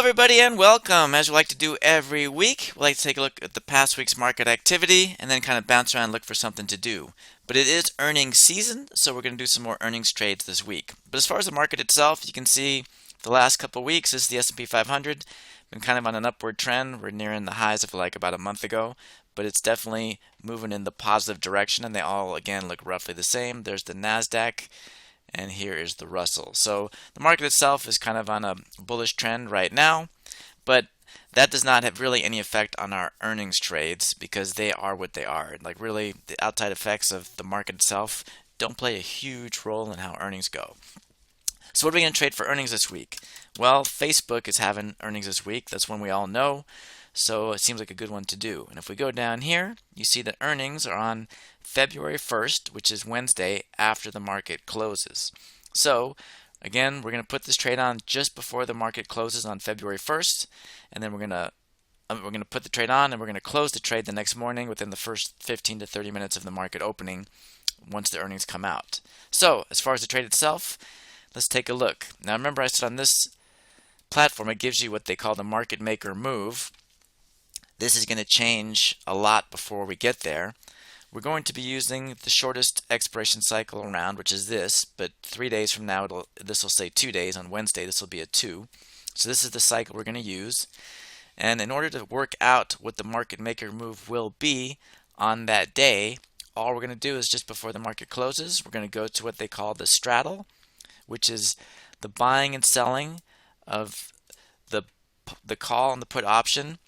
everybody, and welcome. As we like to do every week, we like to take a look at the past week's market activity and then kind of bounce around and look for something to do. But it is earnings season, so we're going to do some more earnings trades this week. But as far as the market itself, you can see the last couple of weeks, this is the S&P 500, been kind of on an upward trend. We're nearing the highs of like about a month ago, but it's definitely moving in the positive direction, and they all, again, look roughly the same. There's the NASDAQ, and here is the Russell. So the market itself is kind of on a bullish trend right now, but that does not have really any effect on our earnings trades because they are what they are. Like really, the outside effects of the market itself don't play a huge role in how earnings go. So what are we going to trade for earnings this week? Well, Facebook is having earnings this week. That's one we all know. So it seems like a good one to do. And if we go down here, you see that earnings are on February 1st, which is Wednesday after the market closes. So again, we're going to put this trade on just before the market closes on February 1st, and then we're going to put the trade on, and we're going to close the trade the next morning within the first 15 to 30 minutes of the market opening once the earnings come out. So as far as the trade itself, let's take a look. Now remember, I said on this platform it gives you what they call the market maker move. This is going to change a lot before we get there. We're going to be using the shortest expiration cycle around, which is this, but 3 days from now this will say 2 days. On Wednesday this will be a 2. So this is the cycle we're going to use. And in order to work out what the market maker move will be on that day, all we're going to do is just before the market closes, we're going to go to what they call the straddle, which is the buying and selling of the call and the put option,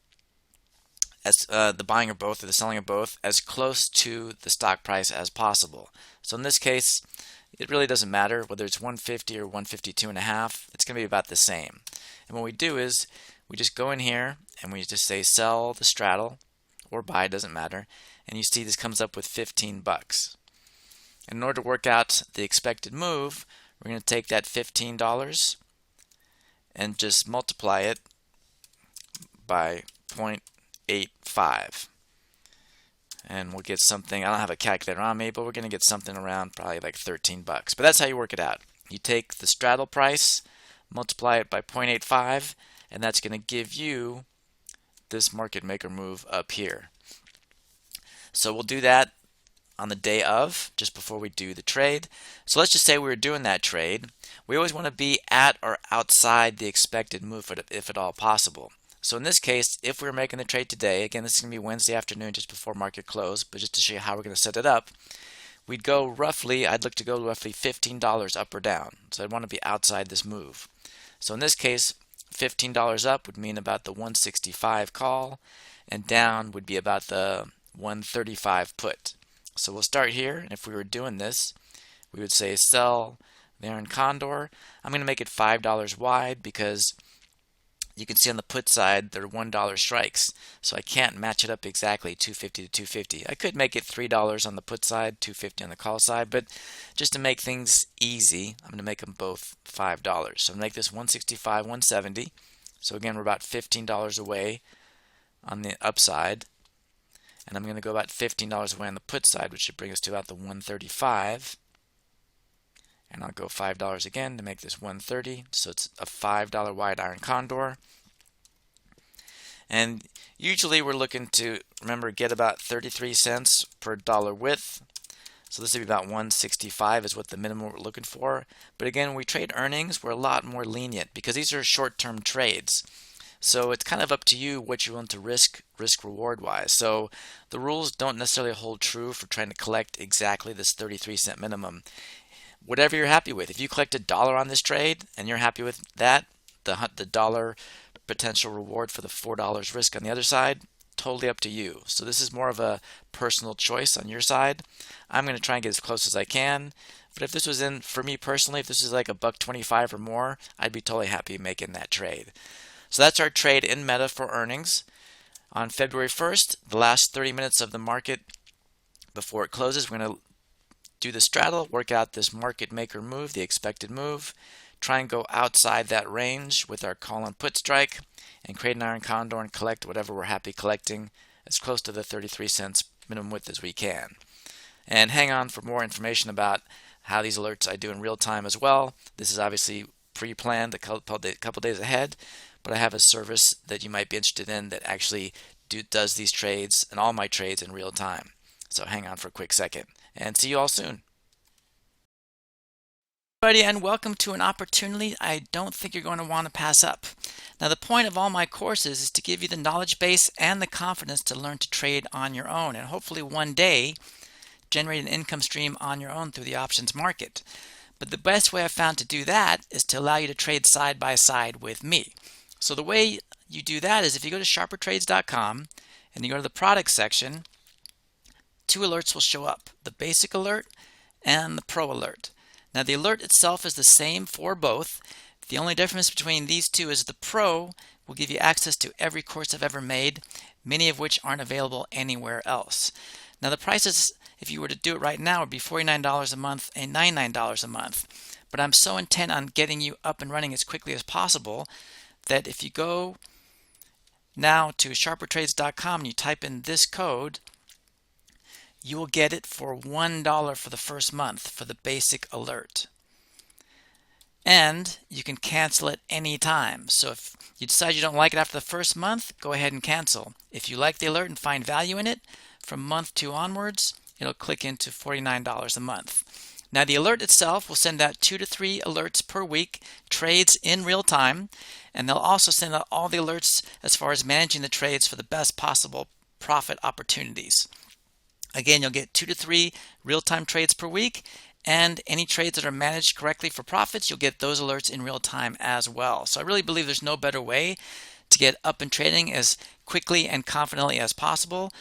as the buying of both or the selling of both, as close to the stock price as possible. So in this case, it really doesn't matter whether it's 150 or 152.5. It's going to be about the same. And what we do is we just go in here and we just say sell the straddle or buy, doesn't matter. And you see this comes up with 15 bucks. And in order to work out the expected move, we're going to take that $15 and just multiply it by 0.85, and we'll get something. I don't have a calculator on me, but we're going to get something around probably like 13 bucks. But that's how you work it out. You take the straddle price, multiply it by 0.85, and that's going to give you this market maker move up here. So we'll do that on the day of, just before we do the trade. So let's just say we were doing that trade. We always want to be at or outside the expected move if at all possible. So in this case, if we were making the trade today, again, this is going to be Wednesday afternoon just before market close, but just to show you how we're going to set it up, we'd go roughly, I'd look to go roughly $15 up or down. So I'd want to be outside this move. So in this case, $15 up would mean about the 165 call, and down would be about the 135 put. So we'll start here, and if we were doing this, we would say sell the Iron Condor. I'm going to make it $5 wide because you can see on the put side there are $1 strikes, so I can't match it up exactly 250 to 250. I could make it $3 on the put side, 250 on the call side, but just to make things easy, I'm going to make them both $5. So I'm going to make this 165, 170. So again, we're about $15 away on the upside, and I'm going to go about $15 away on the put side, which should bring us to about the 135. And I'll go $5 again to make this 130. So it's a $5 wide Iron Condor. And usually we're looking to, remember, get about 33 cents per dollar width. So this would be about 165 is what the minimum we're looking for. But again, when we trade earnings, we're a lot more lenient because these are short-term trades. So it's kind of up to you what you're willing to risk reward wise. So the rules don't necessarily hold true for trying to collect exactly this 33 cent minimum. Whatever you're happy with. If you collect $1 on this trade and you're happy with that, the dollar potential reward for the $4 risk on the other side, totally up to you. So this is more of a personal choice on your side. I'm going to try and get as close as I can. But if this was in, for me personally, if this is like $1.25 or more, I'd be totally happy making that trade. So that's our trade in Meta for earnings. On February 1st, the last 30 minutes of the market before it closes, we're going to do the straddle, work out this market maker move, the expected move, try and go outside that range with our call and put strike, and create an Iron Condor and collect whatever we're happy collecting as close to the 33 cents minimum width as we can. And hang on for more information about how these alerts I do in real time as well. This is obviously pre-planned a couple days ahead, but I have a service that you might be interested in that actually does these trades and all my trades in real time. So hang on for a quick second and see you all soon. Everybody, and welcome to an opportunity I don't think you're going to want to pass up. Now, the point of all my courses is to give you the knowledge base and the confidence to learn to trade on your own and hopefully one day generate an income stream on your own through the options market. But the best way I've found to do that is to allow you to trade side by side with me. So the way you do that is if you go to sharpertrades.com and you go to the products section, two alerts will show up, the basic alert and the pro alert. Now the alert itself is the same for both. The only difference between these two is the pro will give you access to every course I've ever made, many of which aren't available anywhere else. Now the prices, if you were to do it right now, would be $49 a month and $99 a month. But I'm so intent on getting you up and running as quickly as possible that if you go now to sharpertrades.com and you type in this code, you will get it for $1 for the first month for the basic alert. And you can cancel it anytime. So if you decide you don't like it after the first month, go ahead and cancel. If you like the alert and find value in it, from month 2 onwards, it'll click into $49 a month. Now the alert itself will send out 2 to 3 alerts per week, trades in real time, and they'll also send out all the alerts as far as managing the trades for the best possible profit opportunities. Again, you'll get 2 to 3 real-time trades per week, and any trades that are managed correctly for profits, you'll get those alerts in real time as well. So I really believe there's no better way to get up and trading as quickly and confidently as possible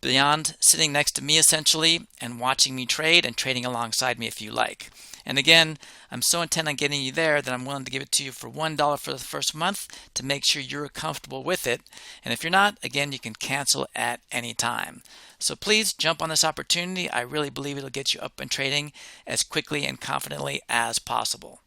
beyond sitting next to me essentially and watching me trade and trading alongside me if you like. And again, I'm so intent on getting you there that I'm willing to give it to you for $1 for the first month to make sure you're comfortable with it. And if you're not, again, you can cancel at any time. So please jump on this opportunity. I really believe it'll get you up and trading as quickly and confidently as possible.